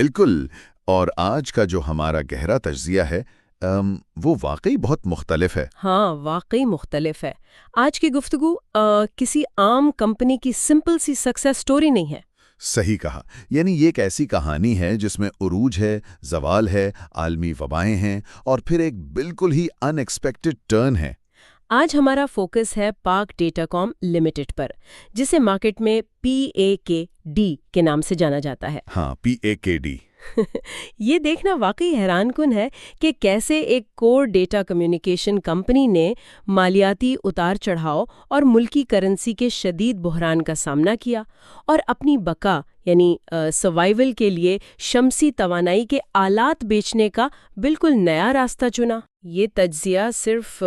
बिल्कुल। और आज का जो हमारा गहरा तज्जिया है वो वाकई बहुत मुख्तलिफ है। हाँ, वाकई मुख्तलिफ है। आज की गुफ्तगू किसी आम कंपनी की सिंपल सी सक्सेस स्टोरी नहीं है। सही कहा। यानी ये एक ऐसी कहानी है जिसमें उरूज है, जवाल है, आलमी वबाएं हैं और फिर एक बिल्कुल ही अनएक्सपेक्टेड टर्न है। आज हमारा फोकस है पाक डेटाकॉम लिमिटेड पर, जिसे मार्केट में PAKD के नाम से जाना जाता है। हाँ, PAKD। ये देखना वाकई हैरानकुन है कि कैसे एक कोर डेटा कम्युनिकेशन कंपनी ने मालियाती उतार चढ़ाव और मुल्की करेंसी के शदीद बहरान का सामना किया और अपनी बका यानी सर्वाइवल के लिए शमसी तवानाई के आलात बेचने का बिल्कुल नया रास्ता चुना। ये तज्जिया सिर्फ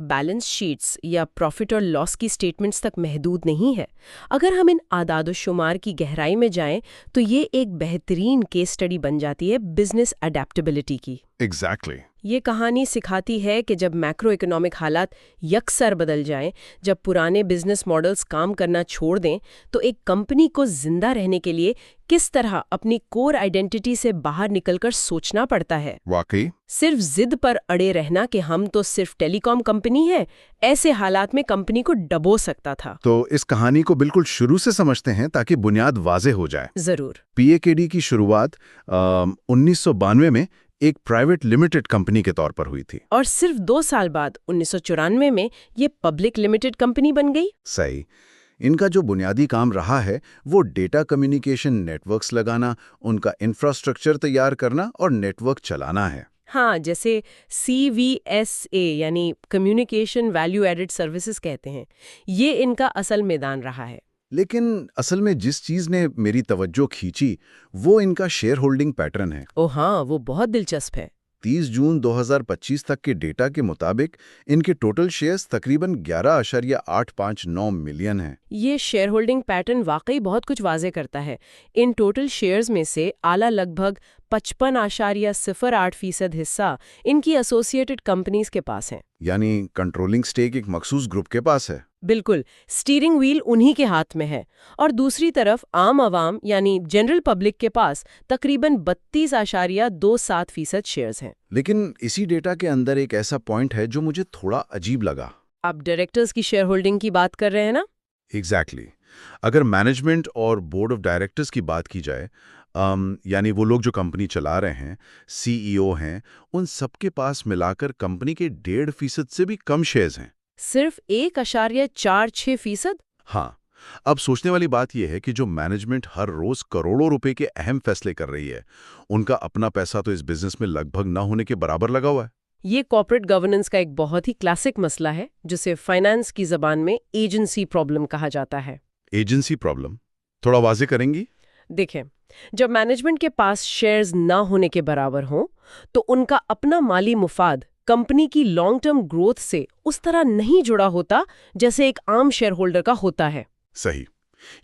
बैलेंस शीट्स या प्रॉफिट और लॉस की स्टेटमेंट्स तक महदूद नहीं है। अगर हम इन आदाद-ओ-शुमार की गहराई में जाएं तो ये एक बेहतरीन केस स्टडी बन जाती है बिजनेस अडेप्टेबिलिटी की। एग्जैक्टली। ये कहानी सिखाती है कि जब मैक्रो इकोनॉमिक हालात यकसर बदल जाएं, जब पुराने बिजनेस मॉडल्स काम करना छोड़ दें, तो एक कंपनी को जिंदा रहने के लिए किस तरह अपनी कोर आइडेंटिटी से बाहर निकलकर सोचना पड़ता है। वाकई। सिर्फ जिद पर अड़े रहना कि हम तो सिर्फ टेलीकॉम कंपनी है, ऐसे हालात में कंपनी को डबो सकता था। तो इस कहानी को बिल्कुल शुरू से समझते हैं ताकि बुनियाद वाजे हो जाए। जरूर। PAKD की शुरुआत 1992 में एक प्राइवेट लिमिटेड कंपनी के तौर पर हुई थी। और सिर्फ 2 साल बाद 1994 में ये पब्लिक लिमिटेड कंपनी बन गई। सही। इनका जो बुनियादी काम रहा है वो डेटा कम्युनिकेशन नेटवर्क्स लगाना, उनका इंफ्रास्ट्रक्चर तैयार करना और नेटवर्क चलाना है। हाँ, जैसे CVSA यानी कम्युनिकेशन वैल्यू एडेड सर्विसेज कहते हैं, ये इनका असल मैदान रहा है। लेकिन असल में जिस चीज ने मेरी तवज्जो खींची वो इनका शेयर होल्डिंग पैटर्न है। ओ हाँ, वो बहुत दिलचस्प है। 30 जून 2025 तक के डेटा के मुताबिक इनके टोटल शेयर्स तकरीबन 11.859 मिलियन हैं। ये शेयर होल्डिंग पैटर्न वाकई बहुत कुछ वाजे करता है। इन टोटल शेयर्स में से आला लगभग 55.08% हिस्सा इनकी एसोसिएटेड कंपनीज के पास है। यानी कंट्रोलिंग स्टेक एक मखसूस ग्रुप के पास है। बिल्कुल, स्टीयरिंग व्हील उन्हीं के हाथ में है। और दूसरी तरफ आम आवाम यानी जनरल पब्लिक के पास तकरीबन 32.27% शेयर्स हैं। लेकिन इसी डेटा के अंदर एक ऐसा पॉइंट है जो मुझे थोड़ा अजीब लगा। आप डायरेक्टर्स की शेयर होल्डिंग की बात कर रहे हैं ना? एग्जैक्टली। अगर मैनेजमेंट और बोर्ड ऑफ डायरेक्टर्स की बात की जाए, यानी वो लोग जो कंपनी चला रहे हैं, CEO हैं, उन सबके पास मिलाकर कंपनी के 1.5% से भी कम शेयर्स हैं। सिर्फ 1.46%? हाँ। अब सोचने वाली बात यह है कि जो मैनेजमेंट हर रोज करोड़ों रुपए के अहम फैसले कर रही है, उनका अपना पैसा तो इस बिजनेस में लगभग ना होने के बराबर लगा हुआ है। ये कॉर्पोरेट गवर्नेंस का एक बहुत ही क्लासिक मसला है, जिसे फाइनेंस की जबान में एजेंसी प्रॉब्लम कहा जाता है। एजेंसी प्रॉब्लम थोड़ा वाजे करेंगी? देखें, जब मैनेजमेंट के पास शेयर्स ना होने के बराबर हों, तो उनका अपना माली मुफाद कंपनी की लॉन्ग टर्म ग्रोथ से उस तरह नहीं जुड़ा होता जैसे एक आम शेयर होल्डर का होता है। सही।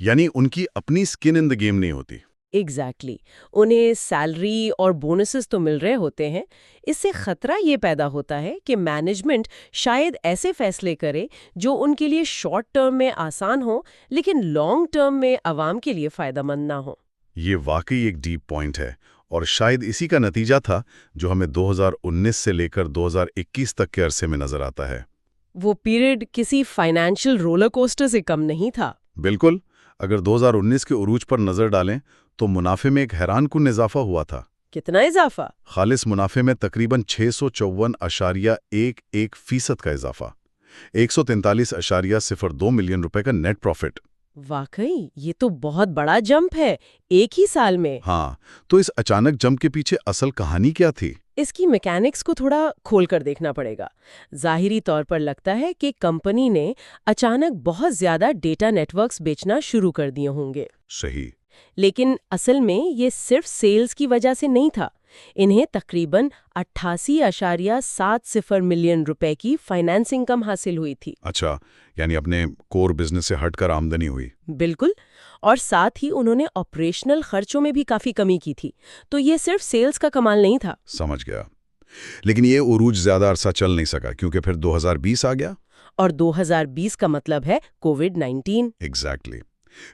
यानी उनकी अपनी स्किन इन द गेम नहीं होती। एग्जैक्टली। उन्हें सैलरी और बोनसेस तो मिल रहे होते हैं। इससे खतरा ये पैदा होता है कि मैनेजमेंट शायद ऐसे फैसले करे जो उनके लिए शॉर्ट टर्म में आसान हो, लेकिन लॉन्ग टर्म में आवाम के लिए फायदेमंद ना हो। ये वाकई एक डीप पॉइंट है और शायद इसी का नतीजा था जो हमें 2019 से लेकर 2021 तक के अरसे में नजर आता है। वो पीरियड किसी फाइनेंशियल रोलर कोस्टर से कम नहीं था। बिल्कुल। अगर 2019 के उरूज पर नजर डालें तो मुनाफे में एक हैरानकुन इजाफा हुआ था। कितना इजाफा? खालिस मुनाफे में तकरीबन 654.11% का इजाफा, 143.02 मिलियन रुपए का नेट प्रॉफिट। वाकई ये तो बहुत बड़ा जंप है एक ही साल में। हाँ, तो इस अचानक जंप के पीछे असल कहानी क्या थी? इसकी मैकेनिक्स को थोड़ा खोलकर देखना पड़ेगा। जाहिरी तौर पर लगता है कि कंपनी ने अचानक बहुत ज्यादा डेटा नेटवर्क्स बेचना शुरू कर दिए होंगे। सही। लेकिन असल में ये सिर्फ सेल्स की वजह से नहीं था। इन्हें तकरीबन 88.70 मिलियन रुपए की फाइनेंस इनकम हासिल हुई थी। अच्छा, यानी अपने कोर बिजनेस से हटकर आमदनी हुई। बिल्कुल। और साथ ही उन्होंने ऑपरेशनल खर्चों में भी काफी कमी की थी। तो ये सिर्फ सेल्स का कमाल नहीं था। समझ गया। लेकिन ये उरूज ज्यादा अरसा चल नहीं सका क्योंकि फिर 2020 आ गया। और 2020 का मतलब है कोविड-19। एग्जैक्टली।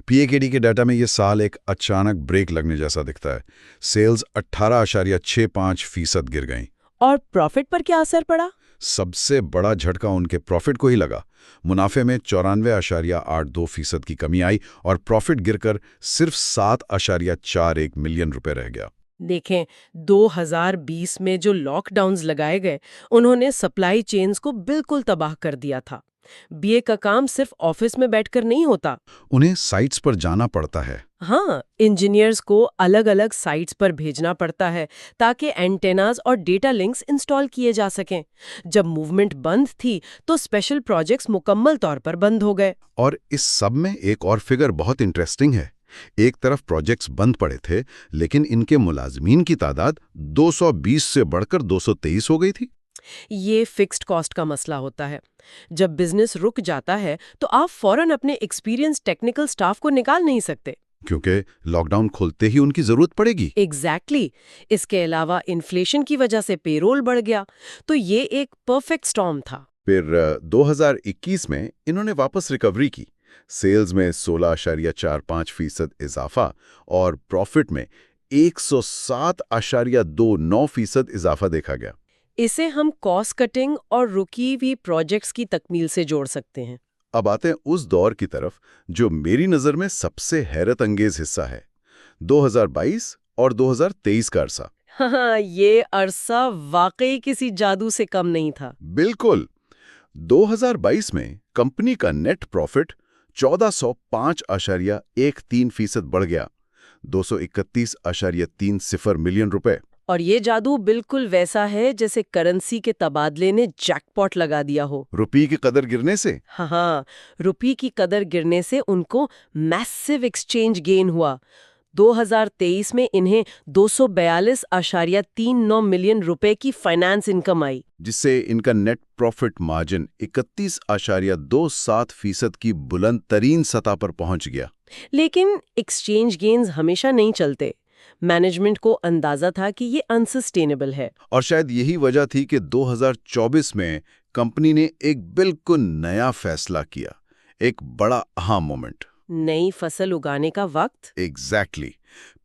पीएकेडी के डाटा में ये साल एक अचानक ब्रेक लगने जैसा दिखता है। सेल्स 18.65% गिर गईं। और प्रॉफिट पर क्या असर पड़ा? सबसे बड़ा झटका उनके प्रॉफिट को ही लगा। मुनाफे में 94.82% की कमी आई और प्रॉफिट गिरकर सिर्फ 7.41 मिलियन रुपए रह गया। देखें, 2020 में जो लॉकडाउन्स लगाए गए, उन्होंने सप्लाई चेन्स को बिल्कुल तबाह कर दिया था। बीए का काम सिर्फ ऑफिस में बैठकर नहीं होता। उन्हें साइट्स पर जाना पड़ता है। हाँ, इंजीनियर्स को अलग-अलग साइट्स पर भेजना पड़ता है ताकि एंटेनाज और डेटा लिंक्स इंस्टॉल किए जा सकें। जब मूवमेंट बंद थी, तो स्पेशल प्रोजेक्ट्स मुकम्मल तौर पर बंद हो गए। और इस सब में एक और फिगर बहुत इंटरेस्टिंग है। एक तरफ प्रोजेक्ट्स बंद पड़े थे, लेकिन इनके मुलाजमीन की तादाद 220 से बढ़कर 223 हो गई थी। ये फिक्स्ड कॉस्ट का मसला होता है। जब बिजनेस रुक जाता है, तो आप फौरन अपने एक्सपीरियंस टेक्निकल स्टाफ को निकाल नहीं सकते। क्योंकि लॉकडाउन खोलते ही उनकी जरूरत पड़ेगी। एग्जैक्टली। इसके अलावा इन्फ्लेशन की वजह से पेरोल बढ़ गया, तो ये एक परफेक्ट स्टॉर्म था। फिर 2021 में इन्होंने वापस रिकवरी की। सेल्स में 16.45% इजाफा और प्रॉफिट में 107.29% इजाफा देखा गया। इसे हम कॉस्ट कटिंग और रुकी हुई प्रोजेक्ट्स की तकमील से जोड़ सकते हैं। अब आते हैं उस दौर की तरफ जो मेरी नज़र में सबसे हैरत अंगेज हिस्सा है, 2022 और 2023 का अरसा। हाँ, ये अरसा वाकई किसी जादू से कम नहीं था। बिल्कुल। 2022 में कंपनी का नेट प्रॉफिट 1405.13% बढ़ गया, 231.30 मिलियन रुपए। और ये जादू बिल्कुल वैसा है जैसे करेंसी के तबादले ने जैकपॉट लगा दिया हो। रुपये की कदर गिरने से? हाँ, रुपये की कदर गिरने से उनको मैसिव एक्सचेंज गेन हुआ। 2023 में इन्हें 242.39 मिलियन रुपए की फाइनेंस इनकम आई, जिससे इनका नेट प्रॉफिट मार्जिन 31.27% की बुलंद तरीन सतह पर पहुंच गया। लेकिन एक्सचेंज गेन्स हमेशा नहीं चलते। मैनेजमेंट को अंदाजा था कि ये अनसस्टेनेबल है। और शायद यही वजह थी कि 2024 में कंपनी ने एक बिल्कुल नया फैसला किया, एक बड़ा अहम मोमेंट। नई फसल उगाने का वक्त। एग्जैक्टली।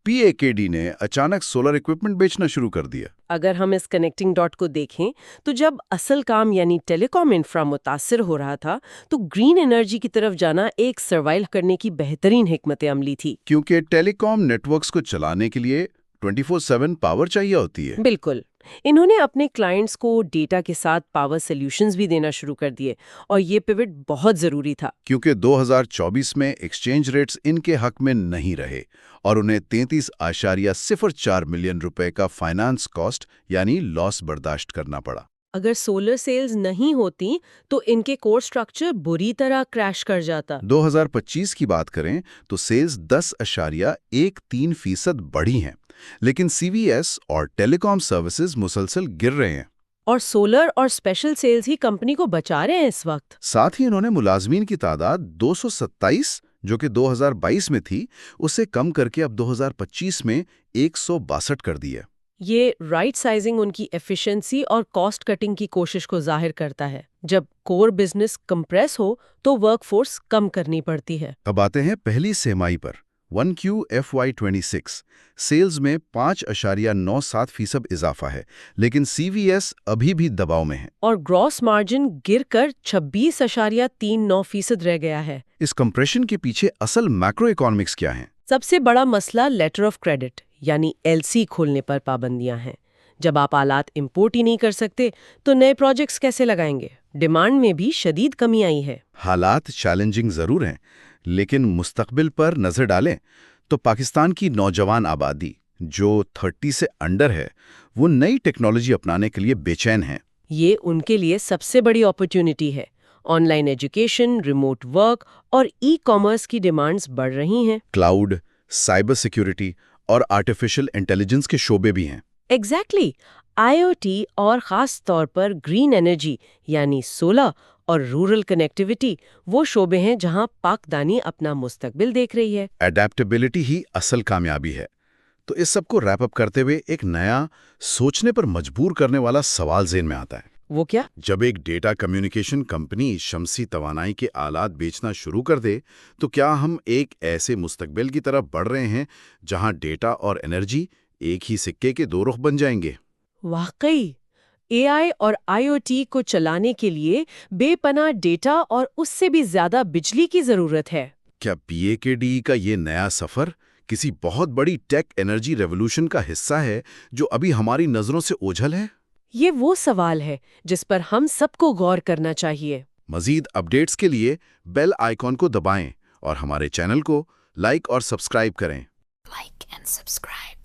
पीएकेडी ने अचानक सोलर इक्विपमेंट बेचना शुरू कर दिया। अगर हम इस कनेक्टिंग डॉट को देखें, तो जब असल काम यानी टेलीकॉम इंफ्रा मुतासिर हो रहा था, तो ग्रीन एनर्जी की तरफ जाना एक सर्वाइव करने की बेहतरीन हिकमत अमली थी। क्योंकि टेलीकॉम नेटवर्क्स को चलाने के लिए 24/7 पावर चाहिए होती है। बिल्कुल। इन्होंने अपने क्लाइंट्स को डेटा के साथ पावर सॉल्यूशंस भी देना शुरू कर दिए, और ये पिवट बहुत जरूरी था। क्योंकि 2024 में एक्सचेंज रेट्स इनके हक में नहीं रहे और उन्हें 33.04 मिलियन रुपए का फाइनेंस कॉस्ट यानी लॉस बर्दाश्त करना पड़ा। अगर सोलर सेल्स नहीं होती, तो इनके कोर स्ट्रक्चर बुरी तरह क्रैश कर जाता। 2025 की बात करें तो सेल्स 10.13% बढ़ी हैं, लेकिन सीवीएस और टेलीकॉम सर्विसेज मुसलसल गिर रहे हैं। और सोलर और स्पेशल सेल्स ही कंपनी को बचा रहे हैं इस वक्त। साथ ही इन्होंने मुलाजमीन की तादाद 227, जो कि 2022 में थी, उसे कम करके अब 2025 में 162 कर दी है। ये राइट साइजिंग उनकी एफिशिएंसी और कॉस्ट कटिंग की कोशिश को जाहिर करता है। जब कोर बिजनेस कंप्रेस हो, तो वर्कफोर्स कम करनी पड़ती है। अब आते हैं पहली सेमाई पर। 1Q FY26 सेल्स में 5.97% इजाफा है, लेकिन सीवीएस अभी भी दबाव में है और ग्रॉस मार्जिन गिरकर 26.39% रह गया है। इस कंप्रेशन के पीछे असल मैक्रो इकोनॉमिक्स क्या है? सबसे बड़ा मसला लेटर ऑफ क्रेडिट यानी एलसी खोलने पर पाबंदियां हैं। जब आप आलात इंपोर्ट ही नहीं कर सकते, तो नए प्रोजेक्ट्स कैसे लगाएंगे? डिमांड में भी शदीद कमी आई है। हालात चैलेंजिंग जरूर हैं, लेकिन मुस्तकबिल पर नजर डालें तो पाकिस्तान की नौजवान आबादी जो 30 से अंडर है, वो नई टेक्नोलॉजी अपनाने के लिए बेचैन है। ये उनके लिए सबसे बड़ी अपॉर्चुनिटी है। ऑनलाइन एजुकेशन, रिमोट वर्क और ई कॉमर्स की डिमांड्स बढ़ रही हैं। क्लाउड, साइबर सिक्योरिटी और आर्टिफिशियल इंटेलिजेंस के शोबे भी हैं। एग्जैक्टली। आईओटी और खास तौर पर ग्रीन एनर्जी यानी सोलर और रूरल कनेक्टिविटी वो शोबे हैं जहां पाकदानी अपना मुस्तकबिल देख रही है। एडेप्टेबिलिटी ही असल कामयाबी है। तो इस सब को रैप अप करते हुए एक नया, सोचने पर मजबूर करने वाला सवाल ज़हन में आता है। वो क्या? जब एक डेटा कम्युनिकेशन कंपनी शमसी तवानाई के आलात बेचना शुरू कर दे, तो क्या हम एक ऐसे मुस्तकबिल की तरफ बढ़ रहे हैं जहां डेटा और एनर्जी एक ही सिक्के के दो रुख बन जाएंगे? वाकई एआई और आईओटी को चलाने के लिए बेपनाह डेटा और उससे भी ज्यादा बिजली की जरूरत है। क्या पीएकेडी का ये नया सफर किसी बहुत बड़ी टेक एनर्जी रेवोल्यूशन का हिस्सा है जो अभी हमारी नजरों से ओझल है? ये वो सवाल है जिस पर हम सबको गौर करना चाहिए। मजीद अपडेट्स के लिए बेल आइकॉन को दबाएं और हमारे चैनल को लाइक और सब्सक्राइब करें। Like and subscribe.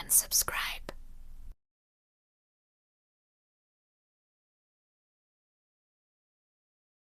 and subscribe.